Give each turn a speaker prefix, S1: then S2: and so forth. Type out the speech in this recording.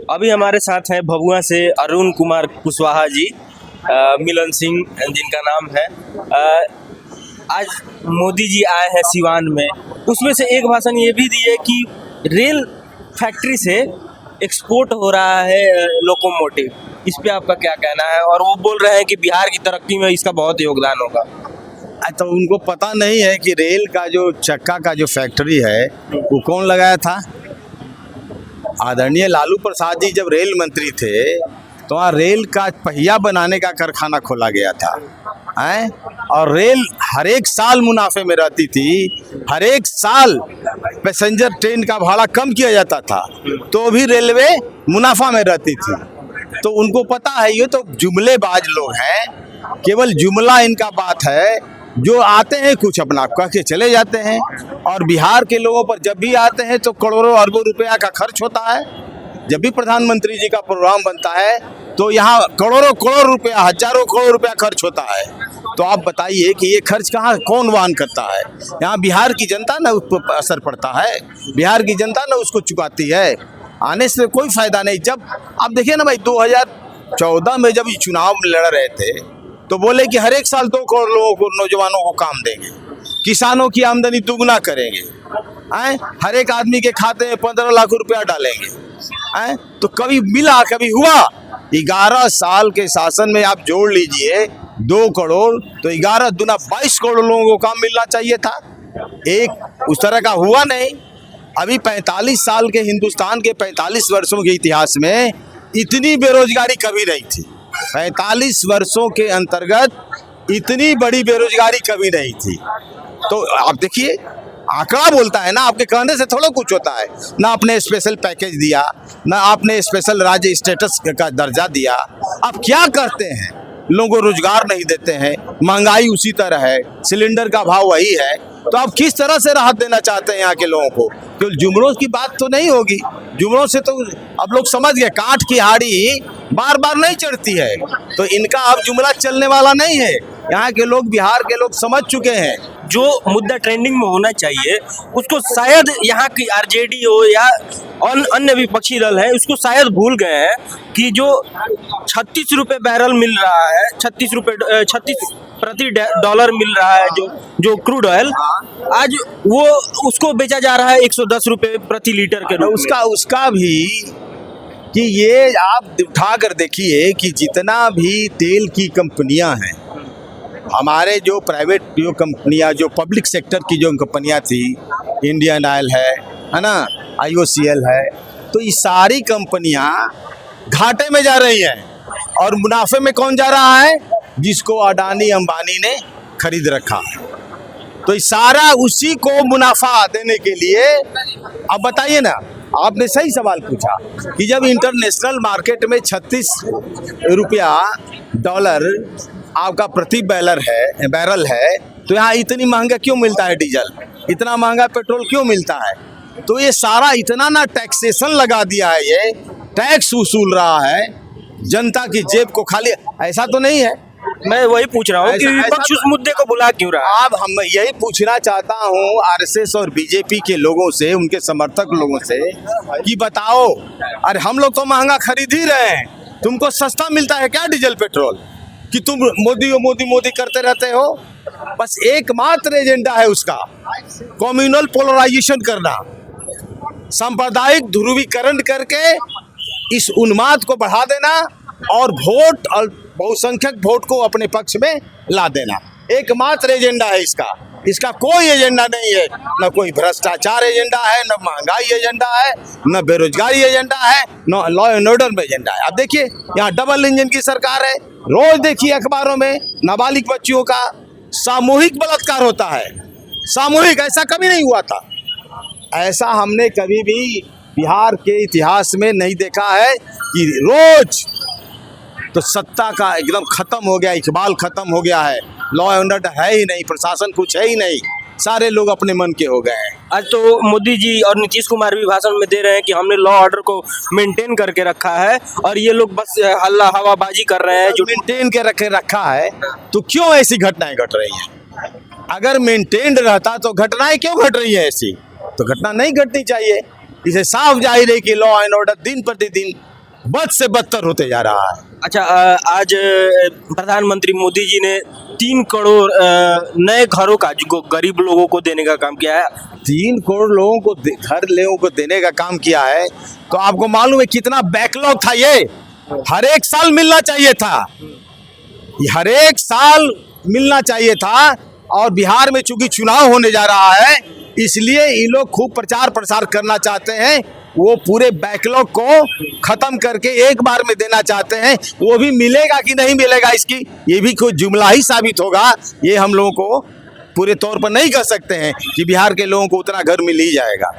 S1: अभी हमारे साथ हैं भभुआ से अरुण कुमार कुशवाहा जी, मिलन सिंह जिनका नाम है। आज मोदी जी आए हैं सिवान में, उसमें से एक भाषण ये भी दिए कि रेल फैक्ट्री से एक्सपोर्ट हो रहा है लोकोमोटिव। इस पे आपका क्या कहना है? और वो बोल रहे हैं कि बिहार की तरक्की में इसका बहुत योगदान होगा।
S2: तो उनको पता नहीं है कि रेल का जो चक्का का जो फैक्ट्री है वो कौन लगाया था। आदरणीय लालू प्रसाद जी जब रेल मंत्री थे तो वहाँ रेल का पहिया बनाने का कारखाना खोला गया था हैं, और रेल हर एक साल मुनाफे में रहती थी। हर एक साल पैसेंजर ट्रेन का भाड़ा कम किया जाता था तो भी रेलवे मुनाफा में रहती थी। तो उनको पता है, ये तो जुमलेबाज लोग हैं, केवल जुमला इनका बात है। जो आते हैं कुछ अपना कह के चले जाते हैं, और बिहार के लोगों पर जब भी आते हैं तो करोड़ों अरबों रुपया का खर्च होता है। जब भी प्रधानमंत्री जी का प्रोग्राम बनता है तो यहाँ करोड़ों करोड़ रुपया, हजारों करोड़ रुपया खर्च होता है। तो आप बताइए कि ये खर्च कहाँ कौन वहन करता है? यहाँ बिहार की जनता ना उस पर असर पड़ता है, बिहार की जनता ना उसको चुकाती है। आने से कोई फायदा नहीं। जब आप देखिए ना भाई, 2014 में जब ये चुनाव लड़ रहे थे तो बोले कि हर एक साल 2 करोड़ लोगों को, नौजवानों को काम देंगे, किसानों की आमदनी दुगना करेंगे, हर एक आदमी के खाते में 15 लाख रुपया डालेंगे। तो कभी मिला, कभी हुआ? 11 साल के शासन में आप जोड़ लीजिए 2 करोड़, तो 11 दूना 22 करोड़ लोगों को काम मिलना चाहिए था। एक उस तरह का हुआ नहीं। अभी 45 साल के हिंदुस्तान के 45 वर्षों के इतिहास में इतनी बेरोजगारी कभी नहीं थी। 45 वर्षों के अंतर्गत इतनी बड़ी बेरोजगारी कभी नहीं थी। तो आप देखिए, आंकड़ा बोलता है ना, आपके कहने से थोड़ा कुछ होता है। ना आपने स्पेशल पैकेज दिया, ना आपने स्पेशल राज्य स्टेटस का दर्जा दिया। आप क्या करते हैं? लोगों को रोजगार नहीं देते हैं, महंगाई उसी तरह है, सिलेंडर का भाव वही है। तो आप किस तरह से राहत देना चाहते हैं यहाँ के लोगों को? तो जुमलों की बात तो नहीं होगी। जुमलों से तो अब लोग समझ गए, काठ की हाड़ी बार बार नहीं चढ़ती है। तो इनका अब जुमला चलने वाला नहीं है। यहाँ के लोग, बिहार के लोग समझ चुके हैं।
S1: जो मुद्दा ट्रेंडिंग में होना चाहिए उसको शायद यहाँ की आरजेडी हो या अन्य विपक्षी दल है, उसको शायद भूल गए हैं कि जो 36 रुपये बैरल मिल रहा है, 36 प्रति डॉलर मिल रहा है जो क्रूड ऑयल, आज वो उसको बेचा जा रहा है 110 रुपये प्रति लीटर के रूप में।
S2: उसका भी कि ये आप उठा कर देखिए कि जितना भी तेल की कंपनियां हैं, हमारे जो प्राइवेट जो कंपनियां, जो पब्लिक सेक्टर की जो कंपनियां थी, इंडियन ऑयल है ना, IOCL है, तो ये सारी कंपनियां घाटे में जा रही हैं। और मुनाफे में कौन जा रहा है? जिसको अडानी अंबानी ने खरीद रखा है। तो ये सारा उसी को मुनाफा देने के लिए। अब बताइए ना, आपने सही सवाल पूछा कि जब इंटरनेशनल मार्केट में 36 रुपया डॉलर आपका प्रति बैरल है, तो यहाँ इतनी महंगा क्यों मिलता है डीजल, इतना महंगा पेट्रोल क्यों मिलता है? तो ये सारा इतना ना टैक्सेशन लगा दिया है, ये टैक्स वसूल रहा है जनता की जेब को खाली। ऐसा तो नहीं है।
S1: मैं वही पूछ रहा हूँ कि विपक्ष उस मुद्दे को बुला क्यों रहा है?
S2: अब हम यही पूछना चाहता हूँ RSS और BJP के लोगों से, उनके समर्थक लोगों से, कि बताओ, अरे हम लोग तो महंगा खरीद ही रहे हैं, तुमको सस्ता मिलता है क्या डीजल पेट्रोल? कि तुम मोदी मोदी मोदी करते रहते हो? बस एकमात्र एजेंडा है उसका, कम्युनल पोलराइजेशन करना, सांप्रदायिक ध्रुवीकरण करके इस उन्माद को बढ़ा देना और वोट और बहुसंख्यक वोट को अपने पक्ष में ला देना। एकमात्र एजेंडा है इसका। इसका कोई एजेंडा नहीं है। न कोई भ्रष्टाचार एजेंडा है, न महंगाई एजेंडा है, न बेरोजगारी एजेंडा है, न लॉ एंड ऑर्डर में एजेंडा है। अब देखिए, यहाँ डबल इंजन की सरकार है। रोज देखिए अखबारों में नाबालिग बच्चियों का सामूहिक बलात्कार होता है। सामूहिक, ऐसा कभी नहीं हुआ था। ऐसा हमने कभी भी बिहार के इतिहास में नहीं देखा है कि रोज। तो सत्ता का एकदम खत्म हो गया, इकबाल खत्म हो गया है, लॉ एंड ऑर्डर है ही नहीं, प्रशासन कुछ है ही नहीं, सारे लोग अपने मन के हो गए हैं।
S1: आज तो मोदी जी और नीतीश कुमार भी भाषण में दे रहे हैं कि हमने लॉ ऑर्डर को मेंटेन करके रखा है और ये लोग बस हल्ला हवाबाजी कर रहे हैं। जो
S2: मेंटेन के रखा है तो क्यों ऐसी घटनाएं घट रही हैं? अगर मेंटेन्ड रहता तो घटनाएं क्यों घट रही है? ऐसी तो घटना नहीं घटनी चाहिए। इसे साफ जाहिर है कि लॉ एंड ऑर्डर दिन प्रतिदिन बद से बदतर होते जा रहा है।
S1: अच्छा, आज प्रधानमंत्री मोदी जी ने 3 करोड़ नए घरों का जो गरीब लोगों को देने का काम किया है।
S2: 3 करोड़ लोगों को घर लोगों को देने का काम किया है, तो आपको मालूम है कितना बैकलॉग था ये? हर एक साल मिलना चाहिए था, हर एक साल मिलना चाहिए था। और बिहार में चूंकि चुनाव होने जा रहा है, इसलिए ये लोग खूब प्रचार प्रसार करना चाहते हैं। वो पूरे बैकलॉग को खत्म करके एक बार में देना चाहते हैं। वो भी मिलेगा कि नहीं मिलेगा, इसकी ये भी कोई जुमला ही साबित होगा। ये हम लोगों को पूरे तौर पर नहीं कह सकते हैं कि बिहार के लोगों को उतना घर मिल ही जाएगा।